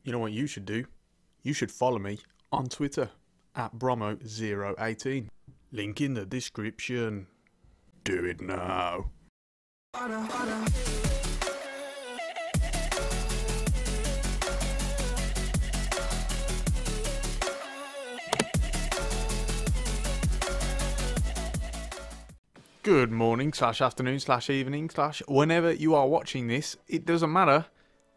You know what you should do? You should follow me on Twitter at Bromo018. Link in the description. Do it now. Good morning / afternoon / evening / whenever you are watching this, it doesn't matter.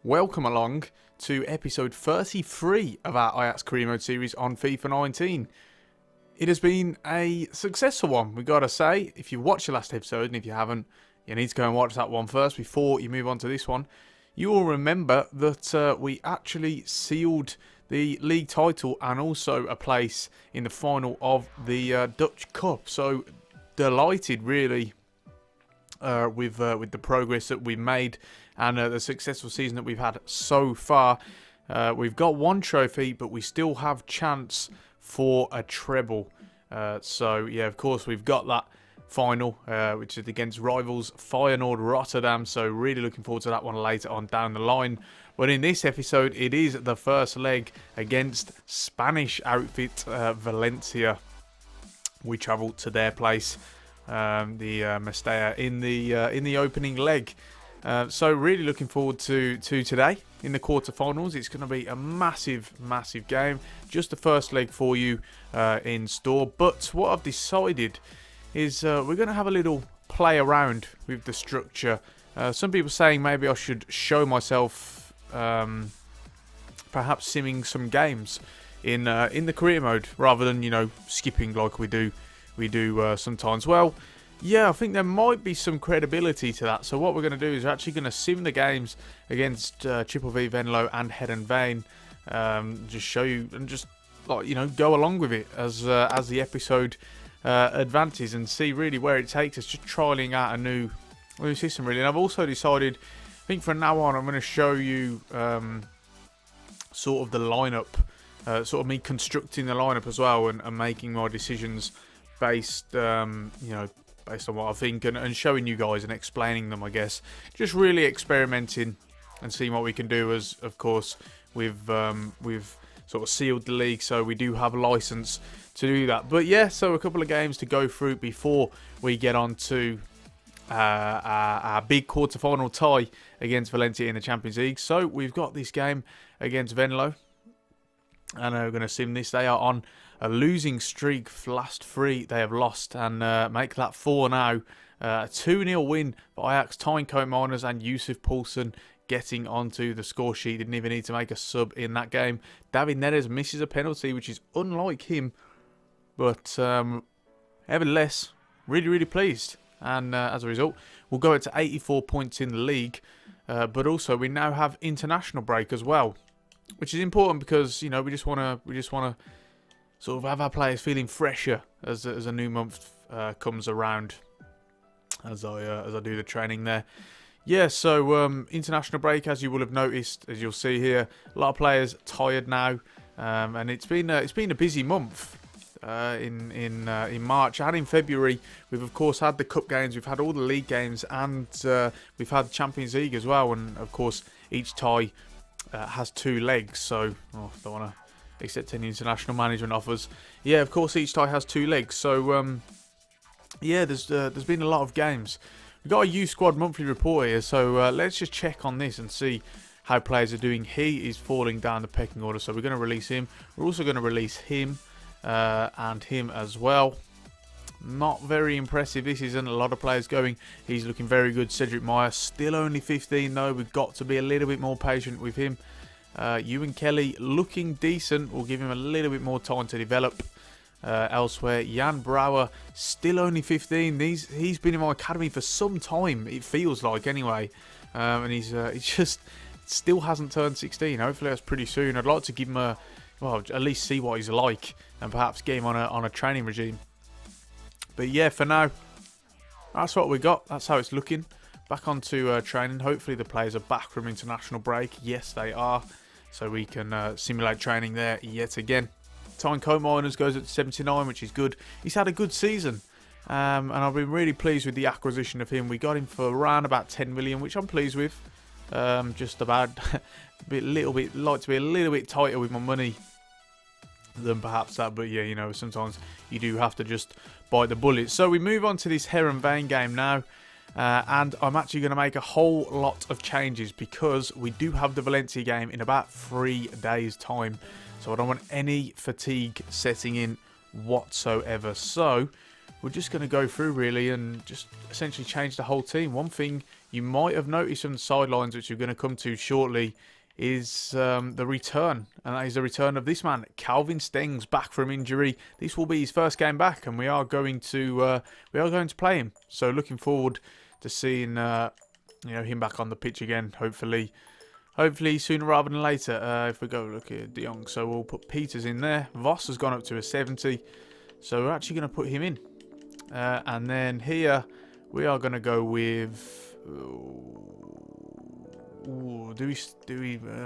Welcome along to episode 33 of our Ajax career mode series on FIFA 19. It has been a successful one, we gotta say. If you watched the last episode, and if you haven't, you need to go and watch that one first before you move on to this one. You will remember that we actually sealed the league title and also a place in the final of the Dutch Cup. So delighted, really, with the progress that we've made and the successful season that we've had so far. We've got one trophy, but we still have chance for a treble. So yeah, of course, we've got that final, which is against rivals Feyenoord Rotterdam. So really looking forward to that one later on down the line. But in this episode, it is the first leg against Spanish outfit Valencia. We travelled to their place, the Mestalla, in the opening leg. So really looking forward to today in the quarterfinals. It's going to be a massive game. Just the first leg for you in store. But what I've decided is we're going to have a little play around with the structure. Some people saying maybe I should show myself perhaps simming some games in the career mode rather than, you know, skipping like we do sometimes. Well, yeah, I think there might be some credibility to that. So what we're going to do is we're actually going to sim the games against Triple V, Venlo and Heerenveen. Just show you and just, like, you know, go along with it as the episode advances and see really where it takes us. Just trialing out a new system, really. And I've also decided, I think from now on, I'm going to show you sort of the lineup. Sort of me constructing the lineup as well and making my decisions based, you know, based on what I think and showing you guys and explaining them, I guess. Just really experimenting and seeing what we can do, as of course we've sort of sealed the league, so we do have a license to do that. But yeah, so a couple of games to go through before we get on to our big quarter-final tie against Valencia in the Champions League. So we've got this game against Venlo, and we're going to sim this. They are on a losing streak. Last 3 they have lost, and make that 4 now. A 2-0 win for Ajax. Kontinuum and Yusuf Poulsen getting onto the score sheet. Didn't even need to make a sub in that game. David Neres misses a penalty, which is unlike him. But nevertheless, really pleased. And as a result, we'll go up to 84 points in the league. But also, we now have international break as well, which is important because, you know, we just want to sort of have our players feeling fresher as a new month comes around. As I do the training there. Yeah, so international break, as you will have noticed, as you'll see here, a lot of players tired now, and it's been a busy month in March and in February. We've of course had the cup games, we've had all the league games, and we've had the Champions League as well. And of course, each tie has 2 legs, so don't want to accept any international management offers. Yeah, of course, each tie has 2 legs, so yeah, there's been a lot of games. We've got a youth squad monthly report here, so let's just check on this and see how players are doing. He is falling down the pecking order, so we're going to release him. We're also going to release him and him as well. Not very impressive. This isn't a lot of players going. He's looking very good. Cedric Meyer, still only 15 though. We've got to be a little bit more patient with him. Ewan Kelly looking decent. We'll give him a little bit more time to develop. Elsewhere, Jan Brouwer, still only 15. He's been in my academy for some time, it feels like, anyway. And he just still hasn't turned 16. Hopefully that's pretty soon. I'd like to give him a, well, at least see what he's like and perhaps get him on a training regime. But yeah, for now, that's what we got. That's how it's looking. Back onto training. Hopefully the players are back from international break. Yes, they are. So we can simulate training there yet again. Kontinuum goes at 79, which is good. He's had a good season. And I've been really pleased with the acquisition of him. We got him for around about 10 million, which I'm pleased with. Just about like to be a little bit tighter with my money than perhaps that, but yeah, you know, sometimes you do have to just bite the bullet. So we move on to this Heerenveen game now, and I'm actually going to make a whole lot of changes because we do have the Valencia game in about 3 days time, so I don't want any fatigue setting in whatsoever. So we're just going to go through really and just essentially change the whole team. One thing you might have noticed on the sidelines, which we're going to come to shortly, is the return, and that is the return of this man, Calvin Stengs, back from injury. This will be his first game back, and we are going to play him. So looking forward to seeing you know, him back on the pitch again. Hopefully sooner rather than later. If we go look at De Jong, so we'll put Peters in there. Voss has gone up to a 70, so we're actually going to put him in. And then here we are going to go with. Are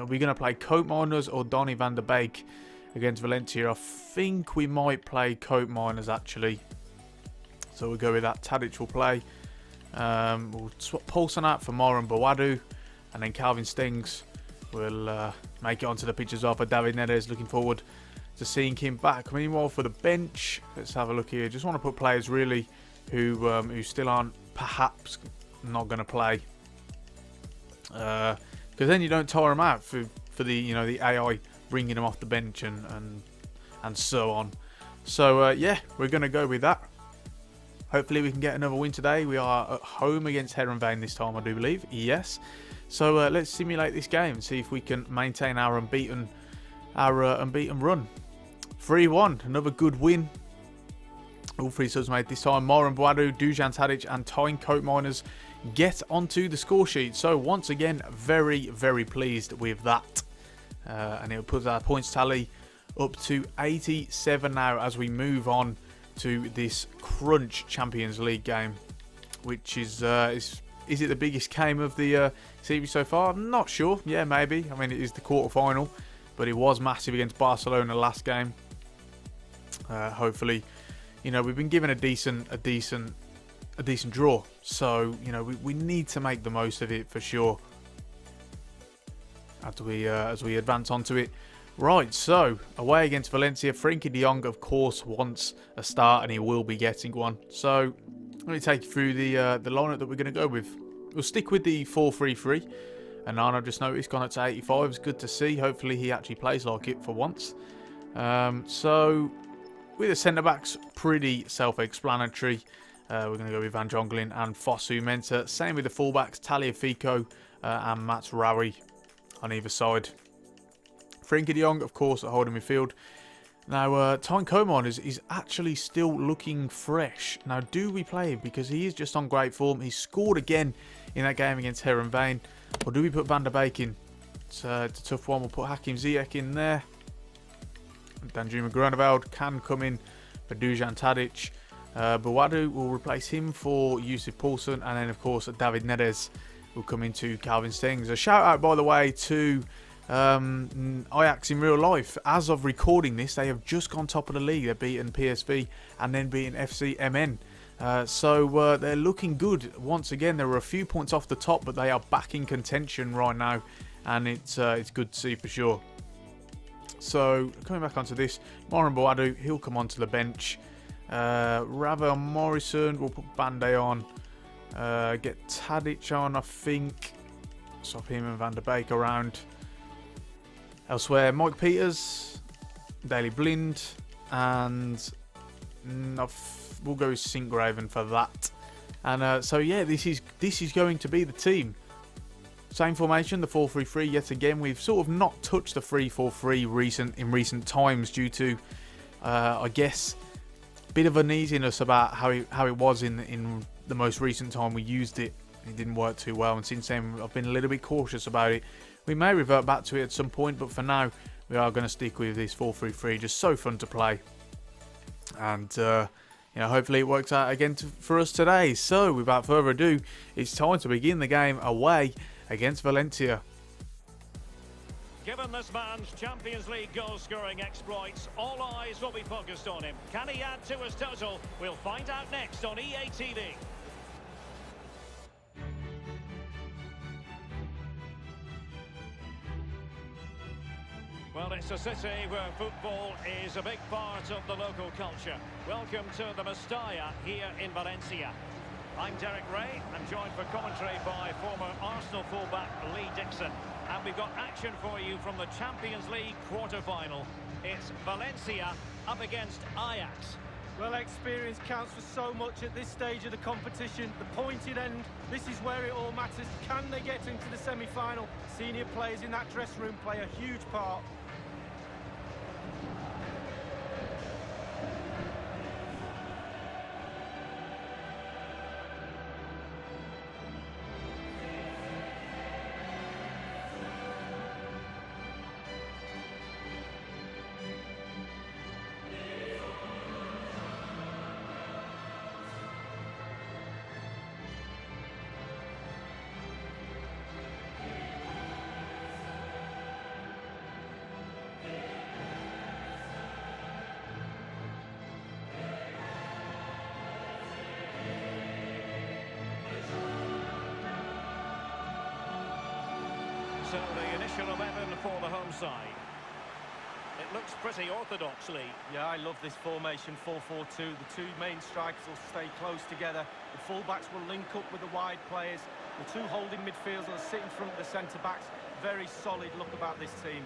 we going to play Coat Miners or Donny van der Beek against Valencia? I think we might play Coat Miners actually. So we'll go with that. Tadic will play. We'll swap Paulson out for Moran Bawadu, and then Calvin Stengs will make it onto the pitch as well for David Neres. Looking forward to seeing him back. Meanwhile, for the bench, let's have a look here. Just want to put players really who still aren't perhaps not going to play. Because then you don't tire them out for the, you know, the AI bringing them off the bench and so on. So yeah, we're going to go with that. Hopefully we can get another win today. We are at home against Heerenveen this time, I do believe. Yes. So let's simulate this game and see if we can maintain our unbeaten run. 3-1, another good win. All 3 subs made this time. Moran Bawadu, Dujan Tadic and Tyne Coat Miners get onto the score sheet. So once again, very, very pleased with that. And it puts our points tally up to 87 now as we move on to this Crunch Champions League game, which is it the biggest game of the series so far? I'm not sure. Yeah, maybe. I mean, it is the quarter-final, but it was massive against Barcelona last game. Hopefully, you know, we've been given a decent draw, so you know we need to make the most of it for sure. As we advance onto it. Right, so away against Valencia, Frenkie de Jong of course wants a start, and he will be getting one. So let me take you through the lineup that we're going to go with. We'll stick with the 4-3-3, and Arno just noticed gone up to 85. It's good to see. Hopefully he actually plays like it for once. So with the centre backs, pretty self-explanatory. We're going to go with Van Jongelen and Fosu Mensah. Same with the fullbacks, Tagliafico and Mats Raui on either side. Frenkie de Jong, of course, at holding midfield. Now, Tyne Coat Miners is actually still looking fresh. Now, do we play him? Because he is just on great form. He scored again in that game against Heerenveen. Or do we put Van der Beek in? It's a tough one. We'll put Hakim Ziyech in there. Danjuma Groeneveld can come in for Dujan Tadic. Bawadu will replace him for Yusuf Poulsen. And then, of course, David Neres will come into Calvin Stengs. A shout out, by the way, to Ajax in real life. As of recording this, they have just gone top of the league. They've beaten PSV and then beaten FC MN. So they're looking good. Once again, there were a few points off the top, but they are back in contention right now, and it's good to see for sure. So coming back onto this, Moran Bawadu, he'll come onto the bench. Ravel Morrison, we'll put Bande on. Get Tadic on, I think. Swap him and Van der Beek around. Elsewhere, Mike Peters, Daley Blind, and we'll go with Sinkgraven for that. And so yeah, this is going to be the team. Same formation, the 4-3-3 yet again. We've sort of not touched the 3-4-3 in recent times due to, I guess, a bit of uneasiness about how it was in the most recent time we used it. It didn't work too well, and since then I've been a little bit cautious about it. We may revert back to it at some point, but for now we are going to stick with this 4-3-3. Just so fun to play, and you know, hopefully it works out again for us today. So without further ado, it's time to begin the game away against Valencia. Given this man's Champions League goal-scoring exploits, all eyes will be focused on him. Can he add to his total? We'll find out next on EA TV. Well, it's a city where football is a big part of the local culture. Welcome to the Mestalla here in Valencia. I'm Derek Ray. I'm joined for commentary by former Arsenal fullback Lee Dixon. And we've got action for you from the Champions League quarter-final. It's Valencia up against Ajax. Well, experience counts for so much at this stage of the competition. The pointed end, this is where it all matters. Can they get into the semi-final? Senior players in that dressing room play a huge part. So the initial 11 for the home side. It looks pretty orthodox, Lee. Yeah, I love this formation, 4-4-2. The two main strikers will stay close together. The full-backs will link up with the wide players. The two holding midfielders will sit in front of the centre-backs. Very solid look about this team.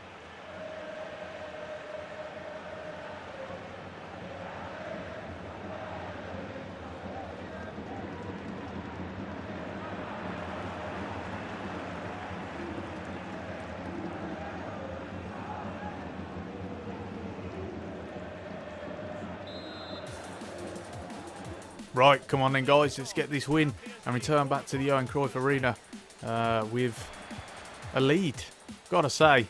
Right, come on then guys, let's get this win and return back to the Johan Cruyff Arena with a lead. Gotta say,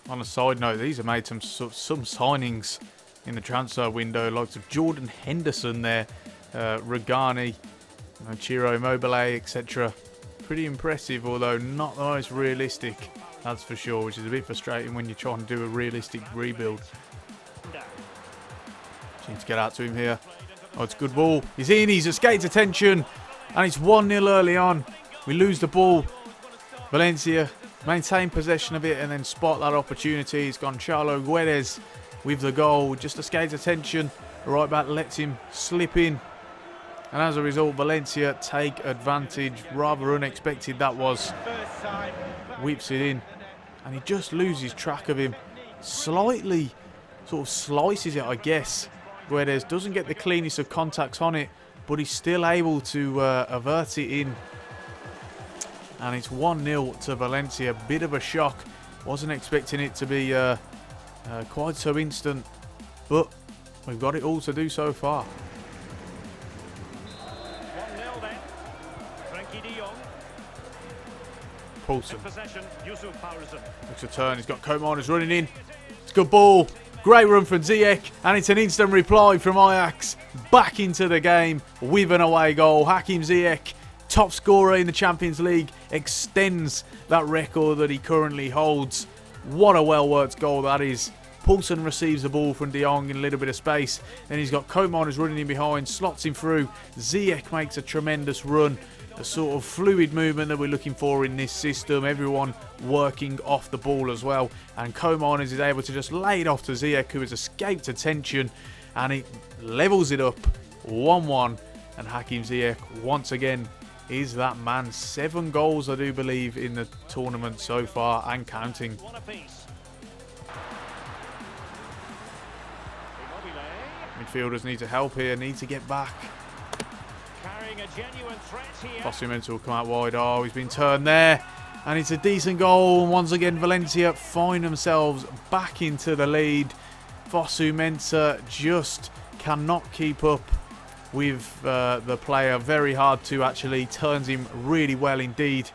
on a side note, these have made some signings in the transfer window, likes of Jordan Henderson there, Regani, Ciro Immobile, etc. Pretty impressive, although not the most realistic, that's for sure, which is a bit frustrating when you're trying to do a realistic rebuild. Need to get out to him here. Oh, it's a good ball. He's in, he's escaped attention. And it's 1-0 early on. We lose the ball. Valencia maintain possession of it and then spot that opportunity. It's Gonçalo Guedes with the goal. Just escaped attention. The right back lets him slip in. And as a result, Valencia take advantage. Rather unexpected that was. Whips it in. And he just loses track of him. Slightly sort of slices it, I guess. Guedes doesn't get the cleanest of contacts on it, but he's still able to avert it in. And it's 1-0 to Valencia. Bit of a shock. Wasn't expecting it to be quite so instant, but we've got it all to do so far. 1-0 then. Frankie de Jong. Paulson. Possession, Yusuf Pausen. Looks a turn. He's got Koeman running in. It's a good ball. Great run from Ziyech, and it's an instant reply from Ajax. Back into the game with an away goal. Hakim Ziyech, top scorer in the Champions League, extends that record that he currently holds. What a well-worked goal that is. Paulson receives the ball from de Jong in a little bit of space. Then he's got Koeman running in behind, slots him through. Ziyech makes a tremendous run. A sort of fluid movement that we're looking for in this system. Everyone working off the ball as well. And Koeman is able to just lay it off to Ziyech, who has escaped attention. And it levels it up 1-1. And Hakim Ziyech, once again, is that man. 7 goals, I do believe, in the tournament so far and counting. One apiece. Midfielders need to help here, need to get back. Carrying a genuine threat here. Kontinuum will come out wide. Oh, he's been turned there. And it's a decent goal. And once again, Valencia find themselves back into the lead. Kontinuum just cannot keep up with the player. Very hard to actually. Turns him really well indeed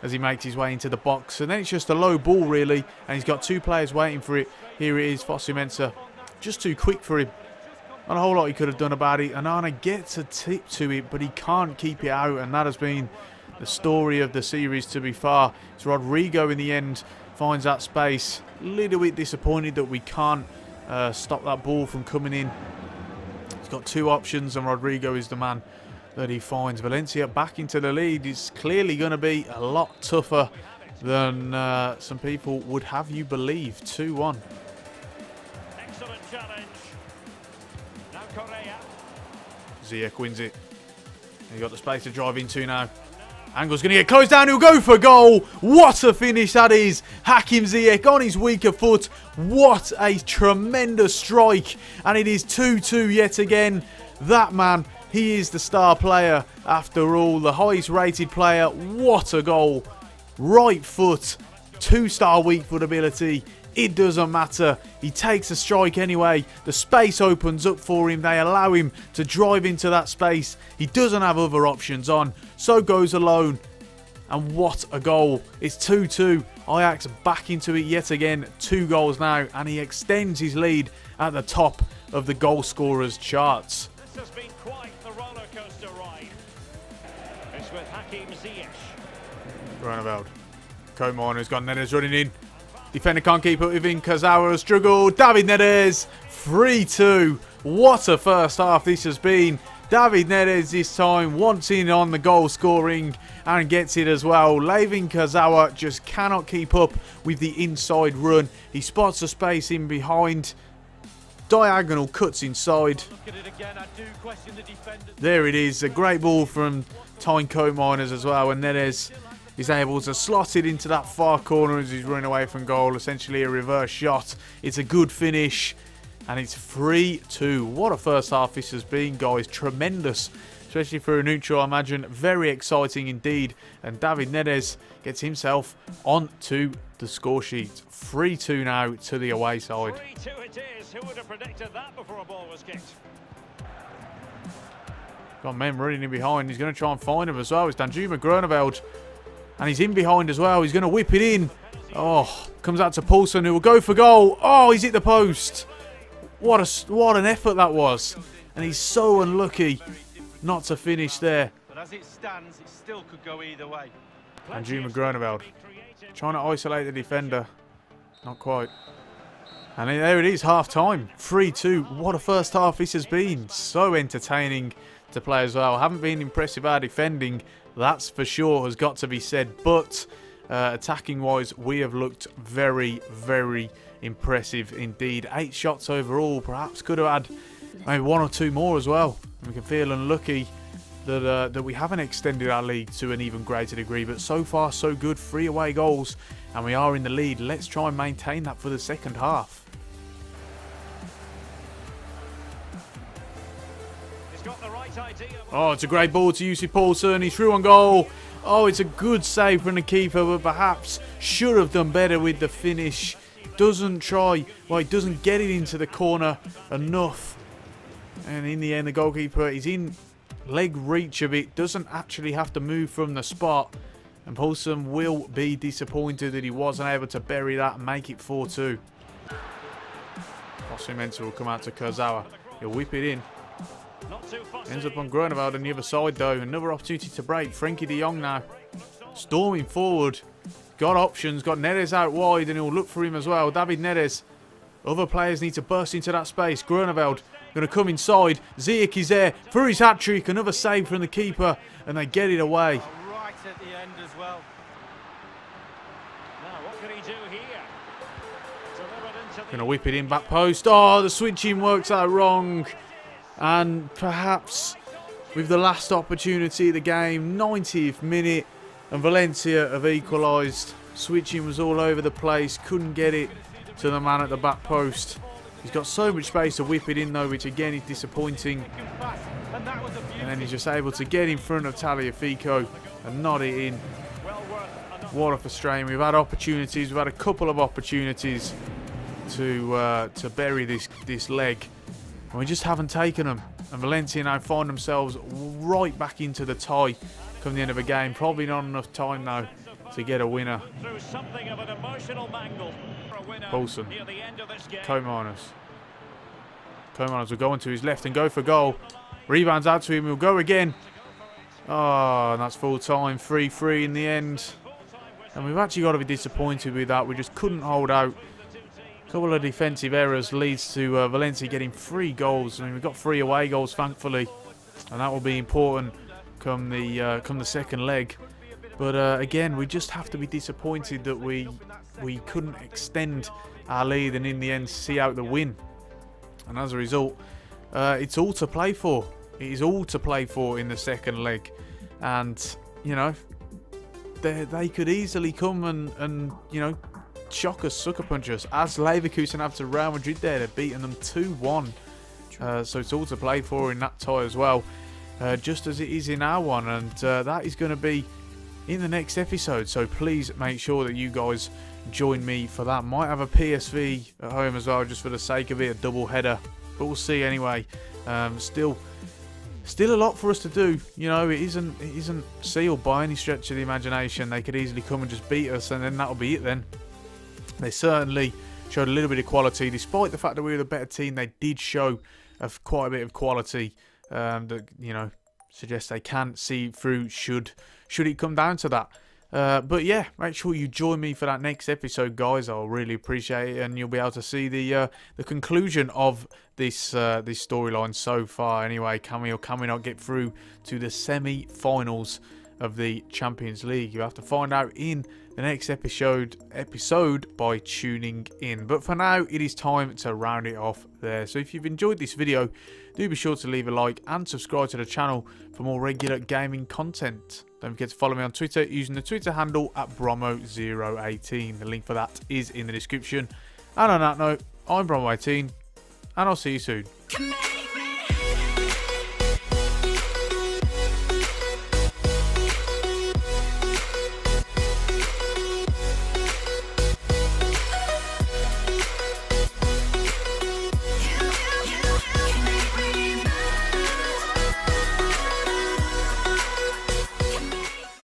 as he makes his way into the box. And then it's just a low ball, really. And he's got 2 players waiting for it. Here it is, Kontinuum. Just too quick for him. Not a whole lot he could have done about it. Anana gets a tip to it, but he can't keep it out. And that has been the story of the series, to be fair. It's Rodrigo in the end finds that space. A little bit disappointed that we can't stop that ball from coming in. He's got 2 options, and Rodrigo is the man that he finds. Valencia back into the lead. It's clearly going to be a lot tougher than some people would have you believe. 2-1. challenge. Now Correa. Ziyech wins it. He got the space to drive into now. Angle's going to get closed down. He'll go for goal. What a finish that is. Hakim Ziyech on his weaker foot. What a tremendous strike. And it is 2-2 yet again. That man, he is the star player after all. The highest rated player. What a goal. Right foot. 2-star weak foot ability. It doesn't matter. He takes a strike anyway. The space opens up for him. They allow him to drive into that space. He doesn't have other options on. So goes alone. And what a goal. It's 2-2. Ajax back into it yet again. 2 goals now. And he extends his lead at the top of the goal scorers charts. This has been quite the roller coaster ride. It's with Hakim Ziyech. Ronald. Koeman has got Neres running in. Defender can't keep up with him. Kurzawa has struggled. David Neres, 3-2. What a first half this has been. David Neres this time wants in on the goal scoring and gets it as well. Levin Kurzawa just cannot keep up with the inside run. He spots a space in behind. Diagonal cuts inside. There it is. A great ball from Tyne Koeman as well. And Neres is able to slot it into that far corner as he's running away from goal. Essentially a reverse shot. It's a good finish. And it's 3-2. What a first half this has been, guys. Tremendous. Especially for a neutral, I imagine. Very exciting indeed. And David Neres gets himself onto the score sheet. 3-2 now to the away side. 3-2 it is. Who would have predicted that before a ball was kicked? Got men running in behind. He's going to try and find him as well. It's Danjuma Groeneveld. And he's in behind as well. He's going to whip it in. Oh, comes out to Poulsen, who will go for goal. Oh, he's hit the post. What an effort that was. And he's so unlucky not to finish there. But as it stands, it still could go either way. Danjuma Groeneveld trying to isolate the defender. Not quite. And there it is, half time. 3-2. What a first half this has been. So entertaining to play as well. Haven't been impressive our defending. That's for sure, has got to be said. But attacking-wise, we have looked very, very impressive indeed. 8 shots overall. Perhaps could have had maybe 1 or 2 more as well. We can feel unlucky that we haven't extended our lead to an even greater degree. But so far, so good. 3 away goals. And we are in the lead. Let's try and maintain that for the second half. He's got the right idea. Oh, it's a great ball to Jussi Poulsen. He's through on goal. Oh, it's a good save from the keeper, but perhaps should have done better with the finish. Doesn't try. Well, he doesn't get it into the corner enough. And in the end, the goalkeeper is in leg reach of it. Doesn't actually have to move from the spot. And Poulsen will be disappointed that he wasn't able to bury that and make it 4-2. Fosu will come out to Kurzawa. He'll whip it in. Ends up on Groeneveld on the other side though. Another opportunity to break. Frenkie de Jong now. Storming forward. Got options. Got Neres out wide and he'll look for him as well. David Neres. Other players need to burst into that space. Groeneveld going to come inside. Ziyech is there for his hat-trick. Another save from the keeper and they get it away. Right at the end as well. Now, what can he do here? Going to whip it in back post. Oh, the switching works out wrong. And perhaps with the last opportunity of the game, 90th minute, and Valencia have equalised. Switching was all over the place, couldn't get it to the man at the back post. He's got so much space to whip it in though, which again is disappointing. And then he's just able to get in front of Tagliafico and nod it in. What a frustrating. We've had opportunities, we've had a couple of opportunities to bury this leg. And we just haven't taken them. And Valencia now find themselves right back into the tie come the end of a game. Probably not enough time now to get a winner. Through something of an emotional mangle. Poulsen. Koeman will go onto his left and go for goal. Rebounds out to him. He'll go again. Oh, and that's full time. 3-3 in the end. And we've actually got to be disappointed with that. We just couldn't hold out. A couple of defensive errors leads to Valencia getting 3 goals. I mean, we've got 3 away goals, thankfully, and that will be important come the second leg. But again, we just have to be disappointed that we couldn't extend our lead and in the end see out the win. And as a result, it's all to play for. It is all to play for in the second leg. And, you know, they could easily come and you know, shock us, sucker punch us. As Leverkusen have to Real Madrid there, they've beaten them 2-1. So it's all to play for in that tie as well. Just as it is in our one. And that is going to be in the next episode. So please make sure that you guys join me for that. Might have a PSV at home as well, just for the sake of it, a double header. But we'll see anyway. Still a lot for us to do. You know, it isn't sealed by any stretch of the imagination. They could easily come and just beat us, and then that'll be it then. They certainly showed a little bit of quality. Despite the fact that we were the better team, they did show quite a bit of quality that, you know, suggests they can see through should it come down to that. But yeah, make sure you join me for that next episode, guys. I'll really appreciate it, and you'll be able to see the conclusion of this storyline so far. Anyway, can we or can we not get through to the semi-finals of the Champions League? You have to find out in the next episode by tuning in. But for now, it is time to round it off there. So if you've enjoyed this video, do be sure to leave a like and subscribe to the channel for more regular gaming content. Don't forget to follow me on Twitter using the Twitter handle at Bromo018. The link for that is in the description. And on that note, I'm Bromo18, and I'll see you soon.